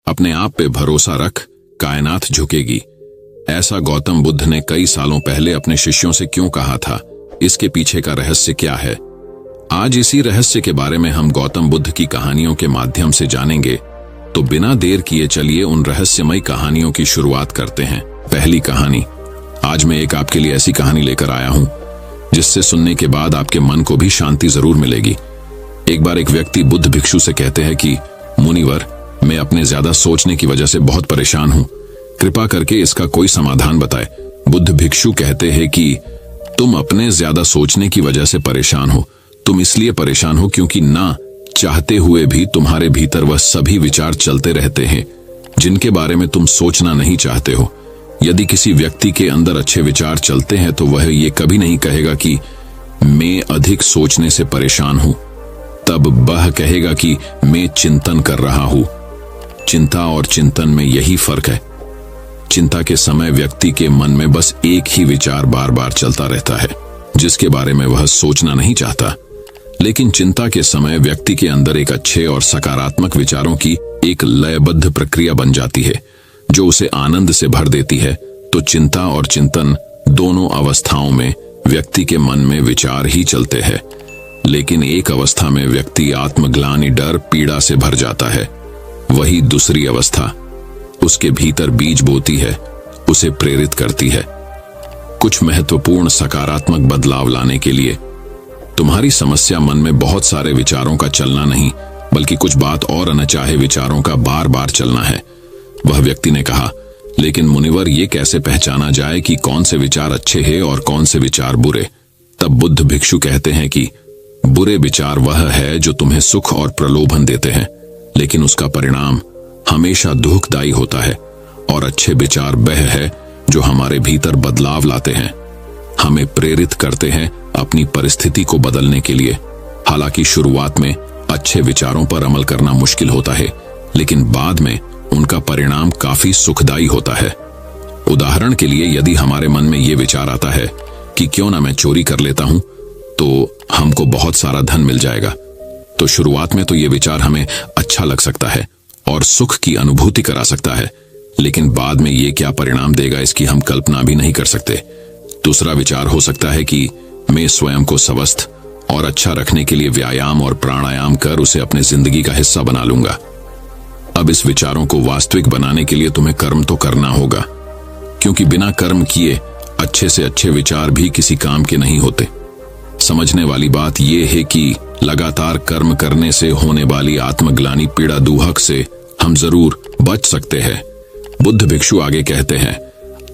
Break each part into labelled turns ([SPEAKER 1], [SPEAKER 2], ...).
[SPEAKER 1] अपने आप पे भरोसा रख, कायनात झुकेगी। ऐसा गौतम बुद्ध ने कई सालों पहले अपने शिष्यों से क्यों कहा था? इसके पीछे का रहस्य क्या है? आज इसी रहस्य के बारे में हम गौतम बुद्ध की कहानियों के माध्यम से जानेंगे। तो बिना देर किए चलिए उन रहस्यमयी कहानियों की शुरुआत करते हैं। पहली कहानी। आज मैं एक आपके लिए ऐसी कहानी लेकर आया हूं जिससे सुनने के बाद आपके मन को भी शांति जरूर मिलेगी। एक बार एक व्यक्ति बुद्ध भिक्षु से कहते हैं कि मुनिवर, मैं अपने ज्यादा सोचने की वजह से बहुत परेशान हूं, कृपा करके इसका कोई समाधान बताए। बुद्ध भिक्षु कहते हैं कि तुम अपने ज्यादा सोचने की वजह से परेशान हो। तुम इसलिए परेशान हो क्योंकि ना चाहते हुए भी तुम्हारे भीतर वह सभी विचार चलते रहते हैं जिनके बारे में तुम सोचना नहीं चाहते हो। यदि किसी व्यक्ति के अंदर अच्छे विचार चलते हैं तो वह ये कभी नहीं कहेगा कि मैं अधिक सोचने से परेशान हूं, तब वह कहेगा कि मैं चिंतन कर रहा हूं। चिंता और चिंतन में यही फर्क है। चिंता के समय व्यक्ति के मन में बस एक ही विचार बार बार चलता रहता है जिसके बारे में वह सोचना नहीं चाहता। लेकिन चिंता के समय व्यक्ति के अंदर एक अच्छे और सकारात्मक विचारों की एक लयबद्ध प्रक्रिया बन जाती है जो उसे आनंद से भर देती है। तो चिंता और चिंतन दोनों अवस्थाओं में व्यक्ति के मन में विचार ही चलते हैं, लेकिन एक अवस्था में व्यक्ति आत्मग्लानि, डर, पीड़ा से भर जाता है। वही दूसरी अवस्था उसके भीतर बीज बोती है, उसे प्रेरित करती है कुछ महत्वपूर्ण सकारात्मक बदलाव लाने के लिए। तुम्हारी समस्या मन में बहुत सारे विचारों का चलना नहीं, बल्कि कुछ बात और अनचाहे विचारों का बार बार चलना है। वह व्यक्ति ने कहा, लेकिन मुनिवर, ये कैसे पहचाना जाए कि कौन से विचार अच्छे हैं और कौन से विचार बुरे? तब बुद्ध भिक्षु कहते हैं कि बुरे विचार वह है जो तुम्हें सुख और प्रलोभन देते हैं, लेकिन उसका परिणाम हमेशा दुखदायी होता है। और अच्छे विचार वह है जो हमारे भीतर बदलाव लाते हैं, हमें प्रेरित करते हैं अपनी परिस्थिति को बदलने के लिए। हालांकि शुरुआत में अच्छे विचारों पर अमल करना मुश्किल होता है, लेकिन बाद में उनका परिणाम काफी सुखदायी होता है। उदाहरण के लिए, यदि हमारे मन में ये विचार आता है कि क्यों ना मैं चोरी कर लेता हूं तो हमको बहुत सारा धन मिल जाएगा, तो शुरुआत में तो ये विचार हमें अच्छा लग सकता है और सुख की अनुभूति करा सकता है, लेकिन बाद में ये क्या परिणाम देगा इसकी हम कल्पना भी नहीं कर सकते। दूसरा विचार हो सकता है कि मैं स्वयं को स्वस्थ और अच्छा रखने के लिए व्यायाम और प्राणायाम कर उसे अपने जिंदगी का हिस्सा बना लूंगा। अब इस विचारों को वास्तविक बनाने के लिए तुम्हें कर्म तो करना होगा, क्योंकि बिना कर्म किए अच्छे से अच्छे विचार भी किसी काम के नहीं होते। समझने वाली बात यह है कि लगातार कर्म करने से होने वाली आत्मग्लानि, पीड़ा, दुहक से हम जरूर बच सकते हैं। बुद्ध भिक्षु आगे कहते हैं,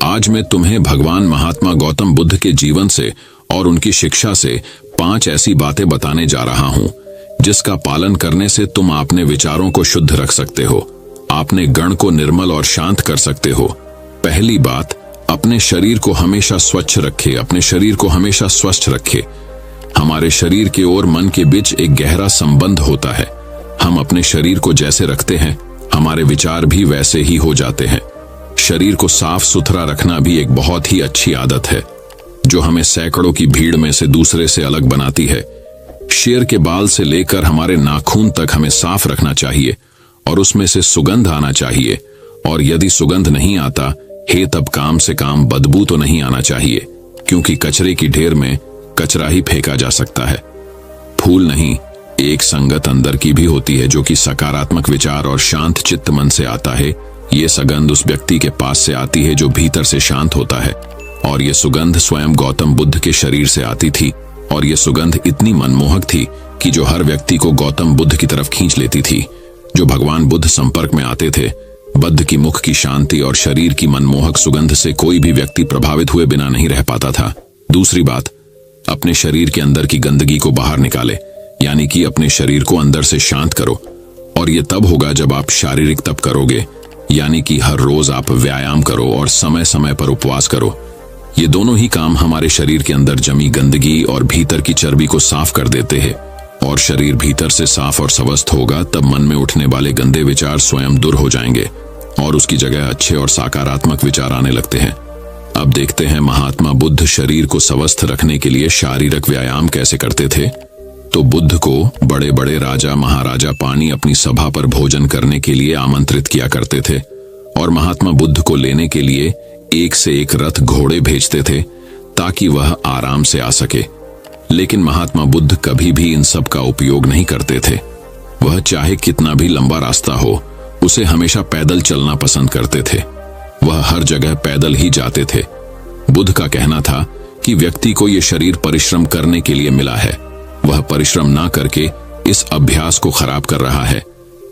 [SPEAKER 1] आज मैं तुम्हें भगवान महात्मा गौतम बुद्ध के जीवन से और उनकी शिक्षा से 5 ऐसी बातें बताने जा रहा हूं जिसका पालन करने से तुम अपने विचारों को शुद्ध रख सकते हो, अपने गण को निर्मल और शांत कर सकते हो। पहली बात, अपने शरीर को हमेशा स्वच्छ रखे, अपने शरीर को हमेशा स्वस्थ रखे। हमारे शरीर के और मन के बीच एक गहरा संबंध होता है। हम अपने शरीर को जैसे रखते हैं, हमारे विचार भी वैसे ही हो जाते हैं। शरीर को साफ सुथरा रखना भी एक बहुत ही अच्छी आदत है जो हमें सैकड़ों की भीड़ में से दूसरे से अलग बनाती है। शेर के बाल से लेकर हमारे नाखून तक हमें साफ रखना चाहिए और उसमें से सुगंध आना चाहिए, और यदि सुगंध नहीं आता है तब काम से काम बदबू तो नहीं आना चाहिए, क्योंकि कचरे की ढेर में कचरा ही फेंका जा सकता है। फूल नहीं, एक संगत अंदर की भी होती है जो कि सकारात्मक विचार और शांत चित्त मन से आता है। ये सुगंध उस व्यक्ति के पास से आती है जो भीतर से शांत होता है, और ये सुगंध स्वयं गौतम बुद्ध के शरीर से आती थी, और ये सुगंध इतनी मनमोहक थी कि जो हर व्यक्ति को गौतम बुद्ध की तरफ खींच लेती थी। जो भगवान बुद्ध संपर्क में आते थे, बुद्ध की मुख की शांति और शरीर की मनमोहक सुगंध से कोई भी व्यक्ति प्रभावित हुए बिना नहीं रह पाता था। दूसरी बात, अपने शरीर के अंदर की गंदगी को बाहर निकाले, यानी कि अपने शरीर को अंदर से शांत करो। और ये तब होगा जब आप शारीरिक तप करोगे, यानी कि हर रोज आप व्यायाम करो और समय समय पर उपवास करो। ये दोनों ही काम हमारे शरीर के अंदर जमी गंदगी और भीतर की चर्बी को साफ कर देते हैं, और शरीर भीतर से साफ और स्वस्थ होगा तब मन में उठने वाले गंदे विचार स्वयं दूर हो जाएंगे और उसकी जगह अच्छे और सकारात्मक विचार आने लगते हैं। अब देखते हैं महात्मा बुद्ध शरीर को स्वस्थ रखने के लिए शारीरिक व्यायाम कैसे करते थे। तो बुद्ध को बड़े बड़े राजा महाराजा पानी अपनी सभा पर भोजन करने के लिए आमंत्रित किया करते थे और महात्मा बुद्ध को लेने के लिए एक से एक रथ घोड़े भेजते थे ताकि वह आराम से आ सके। लेकिन महात्मा बुद्ध कभी भी इन सब का उपयोग नहीं करते थे। वह चाहे कितना भी लंबा रास्ता हो, उसे हमेशा पैदल चलना पसंद करते थे। वह हर जगह पैदल ही जाते थे। बुद्ध का कहना था कि व्यक्ति को यह शरीर परिश्रम करने के लिए मिला है, वह परिश्रम ना करके इस अभ्यास को खराब कर रहा है।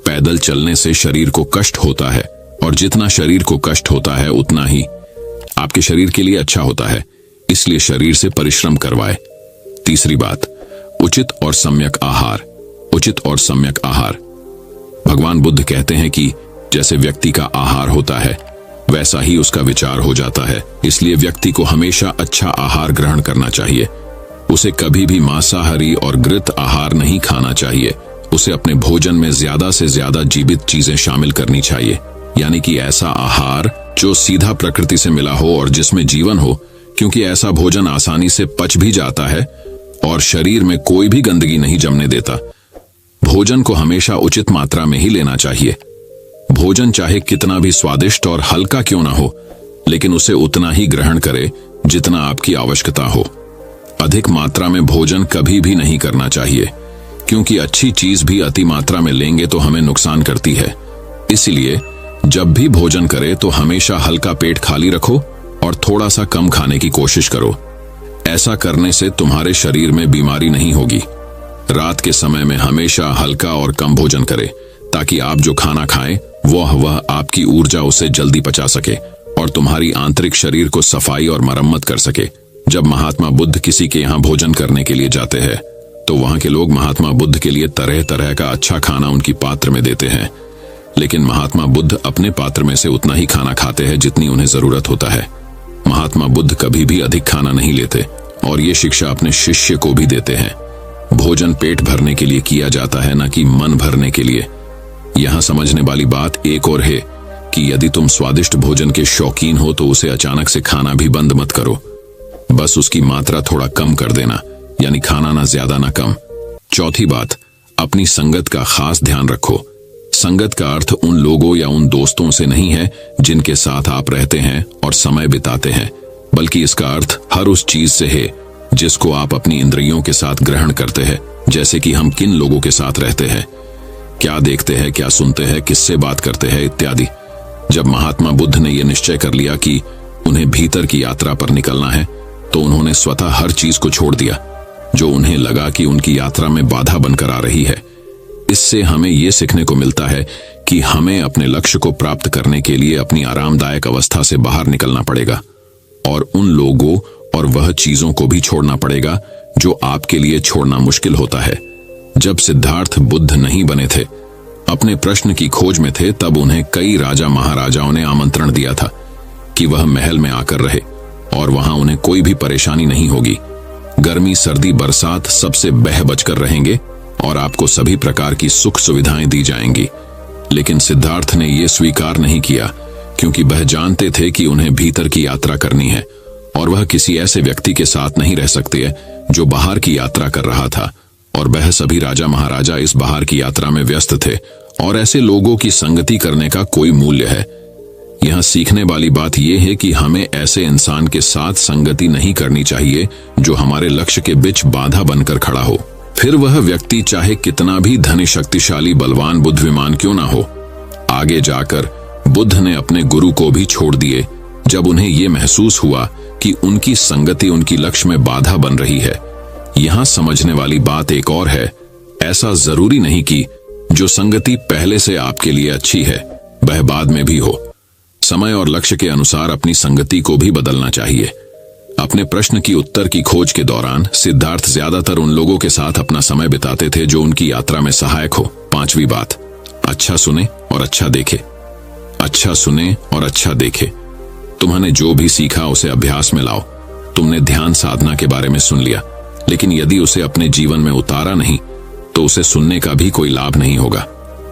[SPEAKER 1] पैदल चलने से शरीर को कष्ट होता है और जितना शरीर को कष्ट होता है उतना ही आपके शरीर के लिए अच्छा होता है, इसलिए शरीर से परिश्रम करवाए। तीसरी बात, उचित और सम्यक आहार। उचित और सम्यक आहार। भगवान बुद्ध कहते हैं कि जैसे व्यक्ति का आहार होता है वैसा ही उसका विचार हो जाता है, इसलिए व्यक्ति को हमेशा अच्छा आहार ग्रहण करना चाहिए। उसे कभी भी मांसाहारी और घृत आहार नहीं खाना चाहिए। उसे अपने भोजन में ज्यादा से ज्यादा जीवित चीजें शामिल करनी चाहिए, यानी कि ऐसा आहार जो सीधा प्रकृति से मिला हो और जिसमें जीवन हो, क्योंकि ऐसा भोजन आसानी से पच भी जाता है और शरीर में कोई भी गंदगी नहीं जमने देता। भोजन को हमेशा उचित मात्रा में ही लेना चाहिए। भोजन चाहे कितना भी स्वादिष्ट और हल्का क्यों ना हो, लेकिन उसे उतना ही ग्रहण करे जितना आपकी आवश्यकता हो। अधिक मात्रा में भोजन कभी भी नहीं करना चाहिए, क्योंकि अच्छी चीज भी अति मात्रा में लेंगे तो हमें नुकसान करती है। इसलिए जब भी भोजन करे तो हमेशा हल्का पेट खाली रखो और थोड़ा सा कम खाने की कोशिश करो। ऐसा करने से तुम्हारे शरीर में बीमारी नहीं होगी। रात के समय में हमेशा हल्का और कम भोजन करें ताकि आप जो खाना खाएं वह आपकी ऊर्जा उसे जल्दी पचा सके और तुम्हारी आंतरिक शरीर को सफाई और मरम्मत कर सके। जब महात्मा बुद्ध किसी के यहाँ भोजन करने के लिए जाते हैं तो वहां के लोग महात्मा बुद्ध के लिए तरह तरह का अच्छा खाना उनकी पात्र में देते हैं, लेकिन महात्मा बुद्ध अपने पात्र में से उतना ही खाना खाते हैं जितनी उन्हें जरूरत होता है। महात्मा बुद्ध कभी भी अधिक खाना नहीं लेते और ये शिक्षा अपने शिष्य को भी देते हैं। भोजन पेट भरने के लिए किया जाता है, न कि मन भरने के लिए। यहाँ समझने वाली बात एक और है कि यदि तुम स्वादिष्ट भोजन के शौकीन हो तो उसे अचानक से खाना भी बंद मत करो, बस उसकी मात्रा थोड़ा कम कर देना, यानी खाना ना ज्यादा ना कम। चौथी बात, अपनी संगत का खास ध्यान रखो। संगत का अर्थ उन लोगों या उन दोस्तों से नहीं है जिनके साथ आप रहते हैं और समय बिताते हैं, बल्कि इसका अर्थ हर उस चीज से है जिसको आप अपनी इंद्रियों के साथ ग्रहण करते हैं। जैसे कि हम किन लोगों के साथ रहते हैं, क्या देखते हैं, क्या सुनते हैं, किससे बात करते हैं इत्यादि। जब महात्मा बुद्ध ने यह निश्चय कर लिया कि उन्हें भीतर की यात्रा पर निकलना है तो उन्होंने स्वतः हर चीज को छोड़ दिया जो उन्हें लगा कि उनकी यात्रा में बाधा बनकर आ रही है। इससे हमें यह सीखने को मिलता है कि हमें अपने लक्ष्य को प्राप्त करने के लिए अपनी आरामदायक अवस्था से बाहर निकलना पड़ेगा और उन लोगों और वह चीजों को भी छोड़ना पड़ेगा जो आपके लिए छोड़ना मुश्किल होता है। जब सिद्धार्थ बुद्ध नहीं बने थे, अपने प्रश्न की खोज में थे, तब उन्हें कई राजा महाराजाओं ने आमंत्रण दिया था कि वह महल में आकर रहे और वहां उन्हें कोई भी परेशानी नहीं होगी। गर्मी सर्दी बरसात सबसे बह बचकर रहेंगे और आपको सभी प्रकार की सुख सुविधाएं दी जाएंगी। लेकिन सिद्धार्थ ने यह स्वीकार नहीं किया, क्योंकि वह जानते थे कि उन्हें भीतर की यात्रा करनी है और वह किसी ऐसे व्यक्ति के साथ नहीं रह सकते जो बाहर की यात्रा कर रहा था, और वह सभी राजा महाराजा इस बाहर की यात्रा में व्यस्त थे और ऐसे लोगों की संगति करने का कोई मूल्य है। यहाँ सीखने वाली बात यह है कि हमें ऐसे इंसान के साथ संगति नहीं करनी चाहिए जो हमारे लक्ष्य के बीच बाधा बनकर खड़ा हो, फिर वह व्यक्ति चाहे कितना भी धनी शक्तिशाली बलवान बुद्धिमान क्यों ना हो। आगे जाकर बुद्ध ने अपने गुरु को भी छोड़ दिए जब उन्हें यह महसूस हुआ कि उनकी संगति उनकी लक्ष्य में बाधा बन रही है। यहाँ समझने वाली बात एक और है, ऐसा जरूरी नहीं कि जो संगति पहले से आपके लिए अच्छी है वह बाद में भी हो। समय और लक्ष्य के अनुसार अपनी संगति को भी बदलना चाहिए। अपने प्रश्न की उत्तर की खोज के दौरान सिद्धार्थ ज्यादातर उन लोगों के साथ अपना समय बिताते थे जो उनकी यात्रा में सहायक हो। पांचवी बात, अच्छा सुने और अच्छा देखे। अच्छा सुने और अच्छा देखे। तुमने जो भी सीखा उसे अभ्यास में लाओ। तुमने ध्यान साधना के बारे में सुन लिया, लेकिन यदि उसे अपने जीवन में उतारा नहीं तो उसे सुनने का भी कोई लाभ नहीं होगा।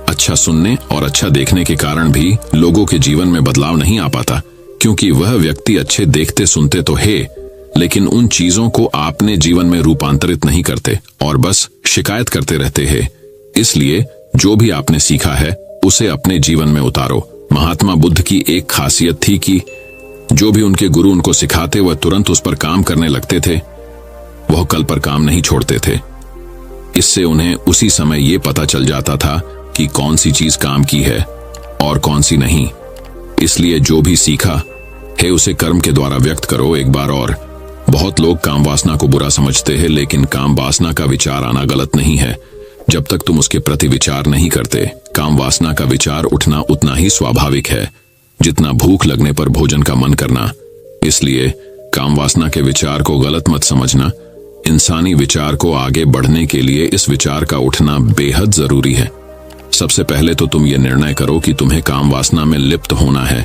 [SPEAKER 1] अच्छा सुनने और अच्छा देखने के कारण भी लोगों के जीवन में बदलाव नहीं आ पाता, क्योंकि वह व्यक्ति अच्छे देखते सुनते तो है, लेकिन उन चीजों को आपने जीवन में रूपांतरित नहीं करते और बस शिकायत करते रहते हैं। इसलिए जो भी आपने सीखा है उसे अपने जीवन में उतारो। महात्मा बुद्ध की एक खासियत थी कि जो भी उनके गुरु उनको सिखाते वह तुरंत उस पर काम करने लगते थे। वह कल पर काम नहीं छोड़ते थे। इससे उन्हें उसी समय ये पता चल जाता था कि कौन सी चीज काम की है और कौन सी नहीं। इसलिए जो भी सीखा है उसे कर्म के द्वारा व्यक्त करो। एक बार और, बहुत लोग काम वासना को बुरा समझते हैं, लेकिन काम वासना का विचार आना गलत नहीं है जब तक तुम उसके प्रति विचार नहीं करते। काम वासना का विचार उठना उतना ही स्वाभाविक है जितना भूख लगने पर भोजन का मन करना। इसलिए काम वासना के विचार को गलत मत समझना। इंसानी विचार को आगे बढ़ने के लिए इस विचार का उठना बेहद जरूरी है। सबसे पहले तो तुम ये निर्णय करो कि तुम्हें काम वासना में लिप्त होना है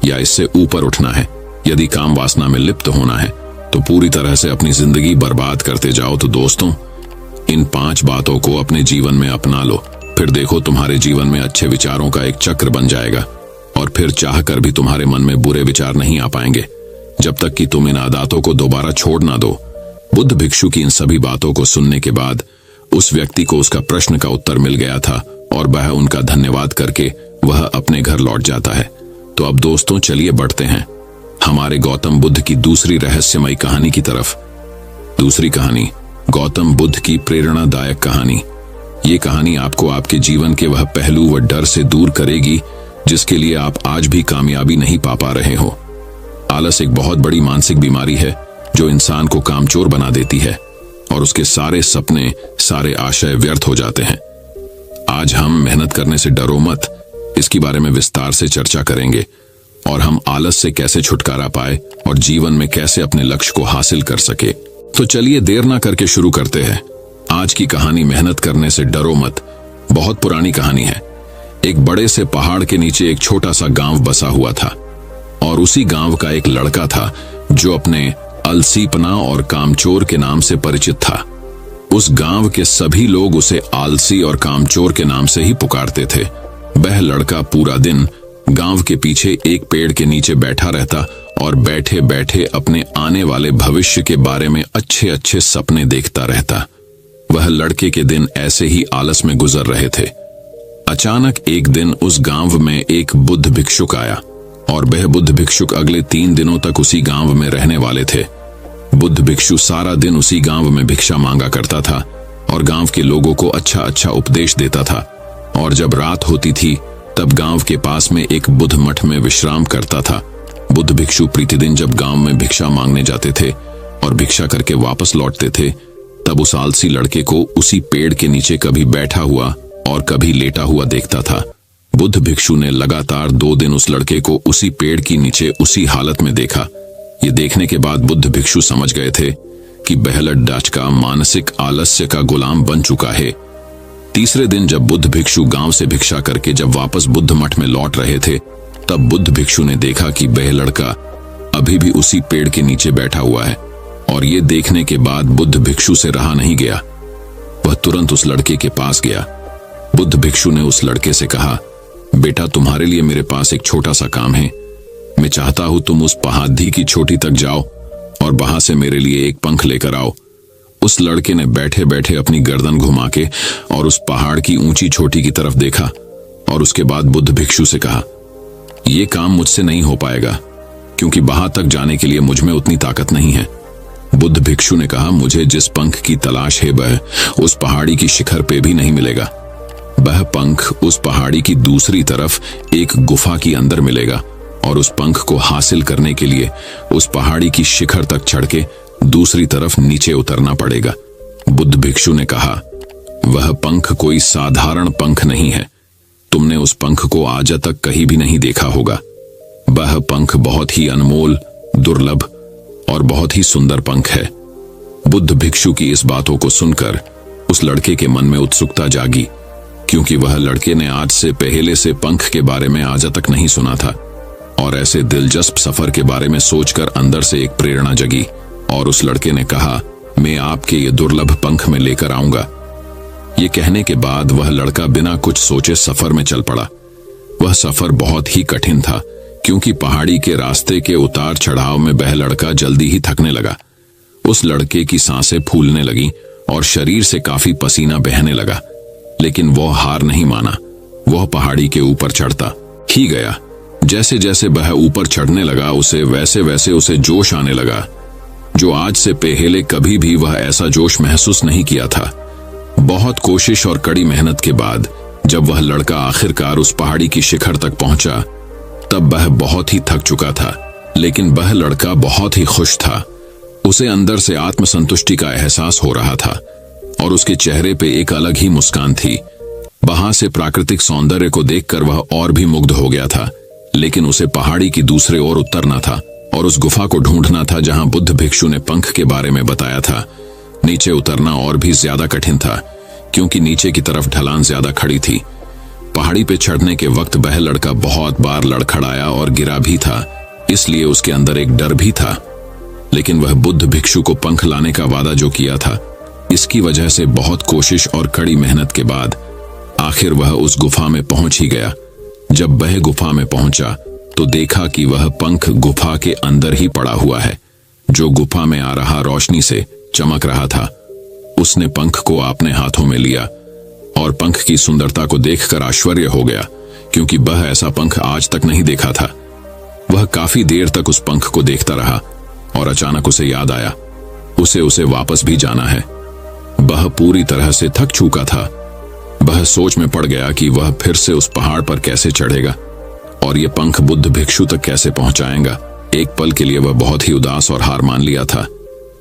[SPEAKER 1] या इससे ऊपर उठना है। यदि काम वासना में लिप्त होना है तो पूरी तरह से अपनी जिंदगी बर्बाद करते जाओ। तो दोस्तों, इन 5 बातों को अपने जीवन में अपना लो, फिर देखो तुम्हारे जीवन में अच्छे विचारों का एक चक्र बन जाएगा और फिर चाहकर भी तुम्हारे मन में बुरे विचार नहीं आ पाएंगे जब तक कि तुम इन आदतों को दोबारा छोड़ ना दो। बुद्ध भिक्षु की इन सभी बातों को सुनने के बाद उस व्यक्ति को उसका प्रश्न का उत्तर मिल गया था और वह उनका धन्यवाद करके वह अपने घर लौट जाता है। तो अब दोस्तों, चलिए बढ़ते हैं हमारे गौतम बुद्ध की दूसरी रहस्यमयी कहानी की तरफ। दूसरी कहानी, गौतम बुद्ध की प्रेरणादायक कहानी। ये कहानी आपको आपके जीवन के वह पहलू व डर से दूर करेगी जिसके लिए आप आज भी कामयाबी नहीं पा रहे हो। आलस एक बहुत बड़ी मानसिक बीमारी है जो इंसान को कामचोर बना देती है और उसके सारे सपने, सारे आशय व्यर्थ हो जाते हैं। आज हम मेहनत करने से डरो मत, इसके बारे में विस्तार से चर्चा करेंगे और हम आलस से कैसे छुटकारा पाए और जीवन में कैसे अपने लक्ष्य को हासिल कर सके। तो चलिए देर ना करके शुरू करते हैं आज की कहानी, मेहनत करने से डरो मत। बहुत पुरानी कहानी है। एक बड़े से पहाड़ के नीचे एक छोटा सा गांव बसा हुआ था और उसी गांव का एक लड़का था जो अपने अलसीपना और कामचोर के नाम से परिचित था। उस गांव के सभी लोग उसे आलसी और कामचोर के नाम से ही पुकारते थे। वह लड़का पूरा दिन गांव के पीछे एक पेड़ के नीचे बैठा रहता और बैठे बैठे अपने आने वाले भविष्य के बारे में अच्छे अच्छे सपने देखता रहता। वह लड़के के दिन ऐसे ही आलस में गुजर रहे थे। अचानक एक दिन उस गांव में एक बुद्ध भिक्षुक आया और वह बुद्ध भिक्षुक अगले 3 दिनों तक उसी गांव में रहने वाले थे। बुद्ध भिक्षु सारा दिन उसी गांव में भिक्षा मांगा करता था और गांव के लोगों को अच्छा अच्छा उपदेश देता था। और जब रात होती थी तब गांव के पास में एक बुद्ध मठ में विश्राम करता था। बुद्ध भिक्षु प्रतिदिन जब गांव में भिक्षा मांगने जाते थे और भिक्षा करके वापस लौटते थे तब उस आलसी लड़के को उसी पेड़ के नीचे कभी बैठा हुआ और कभी लेटा हुआ देखता था। बुद्ध भिक्षु ने लगातार 2 दिन उस लड़के को उसी पेड़ के नीचे उसी हालत में देखा। ये देखने के बाद बुद्ध भिक्षु समझ गए थे कि बहलट डाचका मानसिक आलस्य का गुलाम बन चुका है। तीसरे दिन जब बुद्ध भिक्षु गांव से भिक्षा करके जब वापस बुद्ध मठ में लौट रहे थे तब बुद्ध भिक्षु ने देखा कि वह लड़का अभी भी उसी पेड़ के नीचे बैठा हुआ है। और ये देखने के बाद बुद्ध भिक्षु से रहा नहीं गया। वह तुरंत उस लड़के के पास गया। बुद्ध भिक्षु ने उस लड़के से कहा, बेटा, तुम्हारे लिए मेरे पास एक छोटा सा काम है। मैं चाहता हूं तुम उस पहाड़ी की चोटी तक जाओ और वहां से मेरे लिए एक पंख लेकर आओ। उस लड़के ने बैठे बैठे अपनी गर्दन घुमा के और उस पहाड़ की ऊंची चोटी की तरफ देखा और उसके बाद बुद्ध भिक्षु से कहा, यह काम मुझसे नहीं हो पाएगा क्योंकि वहां तक जाने के लिए मुझ में उतनी ताकत नहीं है। बुद्ध भिक्षु ने कहा, मुझे जिस पंख की तलाश है वह उस पहाड़ी की शिखर पे भी नहीं मिलेगा। वह पंख उस पहाड़ी की दूसरी तरफ एक गुफा के अंदर मिलेगा और उस पंख को हासिल करने के लिए उस पहाड़ी की शिखर तक चढ़ के दूसरी तरफ नीचे उतरना पड़ेगा। बुद्ध भिक्षु ने कहा, वह पंख कोई साधारण पंख नहीं है। तुमने उस पंख को आज तक कहीं भी नहीं देखा होगा। वह पंख बहुत ही अनमोल, दुर्लभ और बहुत ही सुंदर पंख है। बुद्ध भिक्षु की इस बातों को सुनकर उस लड़के के मन में उत्सुकता जागी क्योंकि वह लड़के ने आज से पहले से पंख के बारे में आज तक नहीं सुना था और ऐसे दिलचस्प सफर के बारे में सोचकर अंदर से एक प्रेरणा जगी और उस लड़के ने कहा, मैं आपके ये दुर्लभ पंख में लेकर आऊंगा। ये कहने के बाद वह लड़का बिना कुछ सोचे सफर में चल पड़ा। वह सफर बहुत ही कठिन था क्योंकि पहाड़ी के रास्ते के उतार चढ़ाव में वह लड़का जल्दी ही थकने लगा। उस लड़के की सांसें फूलने लगी और शरीर से काफी पसीना बहने लगा, लेकिन वह हार नहीं माना। वह पहाड़ी के ऊपर चढ़ता ही गया। जैसे जैसे वह ऊपर चढ़ने लगा, उसे वैसे वैसे उसे जोश आने लगा, जो आज से पहले कभी भी वह ऐसा जोश महसूस नहीं किया था। बहुत कोशिश और कड़ी मेहनत के बाद जब वह लड़का आखिरकार उस पहाड़ी की शिखर तक पहुंचा, तब वह बहुत ही थक चुका था, लेकिन वह लड़का बहुत ही खुश था। उसे अंदर से आत्मसंतुष्टि का एहसास हो रहा था और उसके चेहरे पे एक अलग ही मुस्कान थी। वहां से प्राकृतिक सौंदर्य को देखकर वह और भी मुग्ध हो गया था, लेकिन उसे पहाड़ी की दूसरे ओर उतरना था और उस गुफा को ढूंढना था जहां बुद्ध भिक्षु ने पंख के बारे में बताया था। नीचे उतरना और भी ज्यादा कठिन था, क्योंकि नीचे की तरफ ढलान ज्यादा खड़ी थी। पहाड़ी पे चढ़ने के वक्त वह लड़का बहुत बार लड़खड़ाया और गिरा भी था, इसलिए उसके अंदर एक डर भी था। लेकिन वह बुद्ध भिक्षु को पंख लाने का वादा जो किया था, इसकी वजह से बहुत कोशिश और कड़ी मेहनत के बाद आखिर वह उस गुफा में पहुंच ही गया। जब वह गुफा में पहुंचा तो देखा कि वह पंख गुफा के अंदर ही पड़ा हुआ है, जो गुफा में आ रहा रोशनी से चमक रहा था। उसने पंख को अपने हाथों में लिया और पंख की सुंदरता को देखकर आश्चर्य हो गया, क्योंकि वह ऐसा पंख आज तक नहीं देखा था। वह काफी देर तक उस पंख को देखता रहा और अचानक उसे याद आया, उसे वापस भी जाना है। वह पूरी तरह से थक चुका था। वह सोच में पड़ गया कि वह फिर से उस पहाड़ पर कैसे चढ़ेगा और ये पंख बुद्ध भिक्षु तक कैसे पहुंचाएगा। एक पल के लिए वह बहुत ही उदास और हार मान लिया था,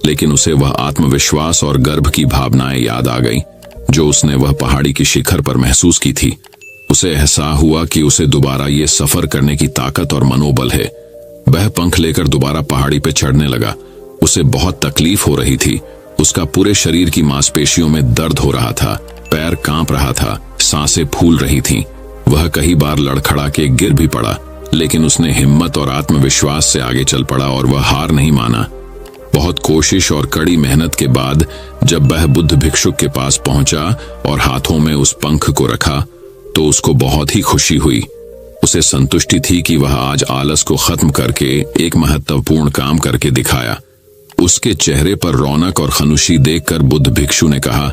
[SPEAKER 1] लेकिन उसे वह आत्मविश्वास और गर्व की भावनाएं याद आ गई जो उसने वह पहाड़ी की शिखर पर महसूस की थी। उसे एहसास हुआ कि उसे दोबारा ये सफर करने की ताकत और मनोबल है। वह पंख लेकर दोबारा पहाड़ी पर चढ़ने लगा। उसे बहुत तकलीफ हो रही थी। उसका पूरे शरीर की मांसपेशियों में दर्द हो रहा था, पैर कांप रहा था, सांसें फूल रही थीं। वह कई बार लड़खड़ा के गिर भी पड़ा, लेकिन उसने हिम्मत और आत्मविश्वास से आगे चल पड़ा और वह हार नहीं माना। बहुत कोशिश और कड़ी मेहनत के बाद जब वह बुद्ध भिक्षुक के पास पहुंचा और हाथों में उस पंख को रखा, तो उसको बहुत ही खुशी हुई। उसे संतुष्टि थी कि वह आज आलस को खत्म करके एक महत्वपूर्ण काम करके दिखाया। उसके चेहरे पर रौनक और खुशी देखकर बुद्ध भिक्षु ने कहा,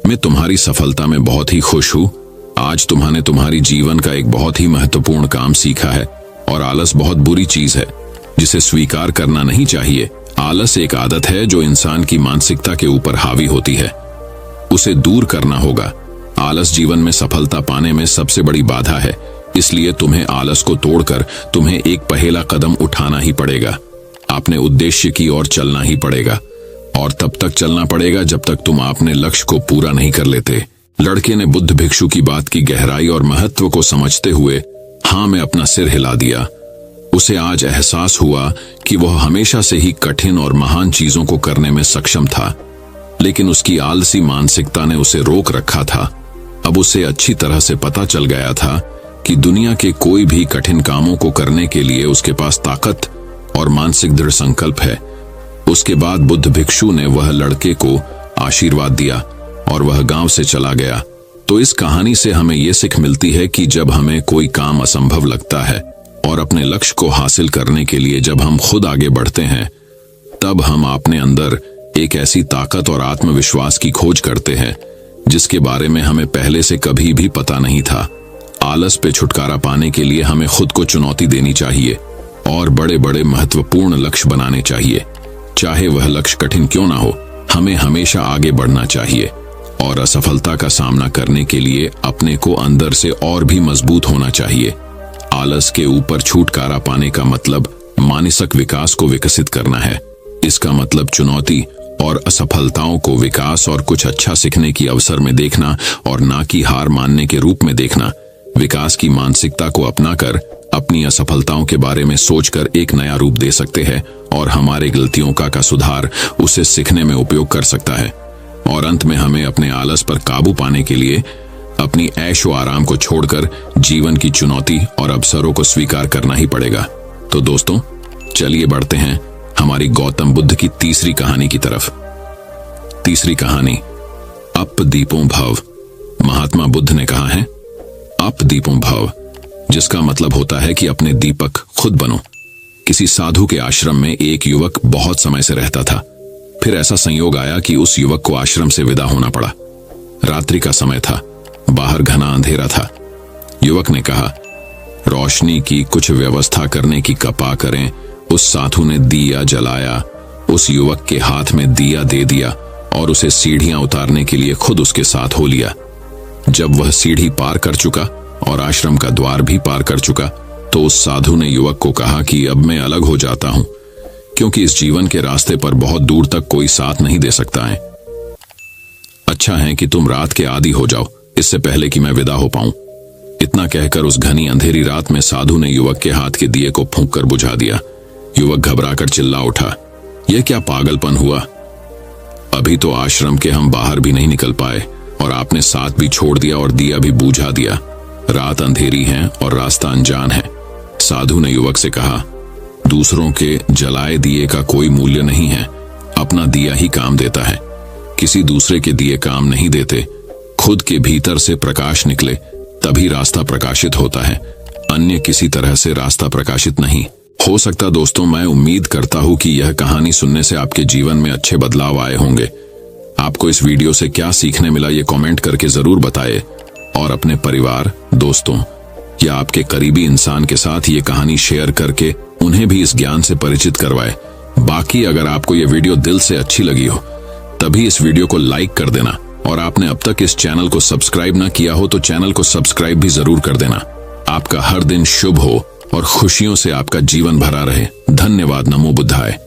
[SPEAKER 1] मैं तुम्हारी सफलता में बहुत ही खुश हूँ। आज तुम्हारे तुम्हारी जीवन का एक बहुत ही महत्वपूर्ण काम सीखा है और आलस बहुत बुरी चीज है, जिसे स्वीकार करना नहीं चाहिए। आलस एक आदत है जो इंसान की मानसिकता के ऊपर हावी होती है। उसे दूर करना होगा। आलस जीवन में सफलता पाने में सबसे बड़ी बाधा है, इसलिए तुम्हें आलस को तोड़कर तुम्हें एक पहला कदम उठाना ही पड़ेगा। अपने उद्देश्य की ओर चलना ही पड़ेगा और तब तक चलना पड़ेगा जब तक तुम अपने लक्ष्य को पूरा नहीं कर लेते। लड़के ने बुद्ध भिक्षु की बात की गहराई और महत्व को समझते हुए हाँ में अपना सिर हिला दिया। उसे आज एहसास हुआ कि वह हमेशा से ही कठिन और महान चीजों को करने में सक्षम था, लेकिन उसकी आलसी मानसिकता ने उसे रोक रखा था। अब उसे अच्छी तरह से पता चल गया था कि दुनिया के कोई भी कठिन कामों को करने के लिए उसके पास ताकत और मानसिक दृढ़ संकल्प है। उसके बाद बुद्ध भिक्षु ने वह लड़के को आशीर्वाद दिया और वह गांव से चला गया। तो इस कहानी से हमें यह सीख मिलती है कि जब हमें कोई काम असंभव लगता है और अपने लक्ष्य को हासिल करने के लिए जब हम खुद आगे बढ़ते हैं, तब हम अपने अंदर एक ऐसी ताकत और आत्मविश्वास की खोज करते हैं जिसके बारे में हमें पहले से कभी भी पता नहीं था। आलस पे छुटकारा पाने के लिए हमें खुद को चुनौती देनी चाहिए और बड़े बड़े महत्वपूर्ण लक्ष्य बनाने चाहिए। चाहे वह लक्ष्य कठिन क्यों ना हो, हमें हमेशा आगे बढ़ना चाहिए और असफलता का सामना करने के लिए अपने को अंदर से और भी मजबूत होना चाहिए। आलस के ऊपर छुटकारा पाने का मतलब मानसिक विकास को विकसित करना है। इसका मतलब चुनौती और असफलताओं को विकास और कुछ अच्छा सीखने की अवसर में देखना और ना कि हार मानने के रूप में देखना। विकास की मानसिकता को अपनाकर अपनी असफलताओं के बारे में सोचकर एक नया रूप दे सकते हैं और हमारे गलतियों का सुधार उसे सीखने में उपयोग कर सकता है। और अंत में हमें अपने आलस पर काबू पाने के लिए अपनी ऐशो आराम को छोड़कर जीवन की चुनौती और अवसरों को स्वीकार करना ही पड़ेगा। तो दोस्तों, चलिए बढ़ते हैं हमारी गौतम बुद्ध की तीसरी कहानी की तरफ। तीसरी कहानी, अप दीपो भव। महात्मा बुद्ध ने कहा है, अप दीपो भव, जिसका मतलब होता है कि अपने दीपक खुद बनो। किसी साधु के आश्रम में एक युवक बहुत समय से रहता था। फिर ऐसा संयोग आया कि उस युवक को आश्रम से विदा होना पड़ा। रात्रि का समय था, बाहर घना अंधेरा था। युवक ने कहा, रोशनी की कुछ व्यवस्था करने की कृपा करें। उस साधु ने दिया जलाया, उस युवक के हाथ में दिया दे दिया और उसे सीढ़ियां उतारने के लिए खुद उसके साथ हो लिया। जब वह सीढ़ी पार कर चुका और आश्रम का द्वार भी पार कर चुका तो उस साधु ने युवक को कहा कि अब मैं अलग हो जाता हूं, क्योंकि इस जीवन के रास्ते पर बहुत दूर तक कोई साथ नहीं दे सकता है। अच्छा है कि तुम रात के आदी हो जाओ, इससे पहले कि मैं विदा हो पाऊं। इतना कहकर उस घनी अंधेरी रात में साधु ने युवक के हाथ के दिए को फूंक कर बुझा दिया। युवक घबराकर चिल्ला उठा, यह क्या पागलपन हुआ? अभी तो आश्रम के हम बाहर भी नहीं निकल पाए और आपने साथ भी छोड़ दिया और दिया भी बुझा दिया। रात अंधेरी है और रास्ता अनजान है। साधु ने युवक से कहा, दूसरों के जलाए दिए का कोई मूल्य नहीं है, अपना दिया ही काम देता है। किसी दूसरे के दिए काम नहीं देते। खुद के भीतर से प्रकाश निकले तभी रास्ता प्रकाशित होता है, अन्य किसी तरह से रास्ता प्रकाशित नहीं हो सकता। दोस्तों, मैं उम्मीद करता हूं कि यह कहानी सुनने से आपके जीवन में अच्छे बदलाव आए होंगे। आपको इस वीडियो से क्या सीखने मिला ये कमेंट करके जरूर बताएं और अपने परिवार, दोस्तों या आपके करीबी इंसान के साथ ये कहानी शेयर करके उन्हें भी इस ज्ञान से परिचित करवाएं। बाकी अगर आपको ये वीडियो दिल से अच्छी लगी हो तभी इस वीडियो को लाइक कर देना और आपने अब तक इस चैनल को सब्सक्राइब ना किया हो तो चैनल को सब्सक्राइब भी जरूर कर देना। आपका हर दिन शुभ हो और खुशियों से आपका जीवन भरा रहे। धन्यवाद। नमो बुद्धाय।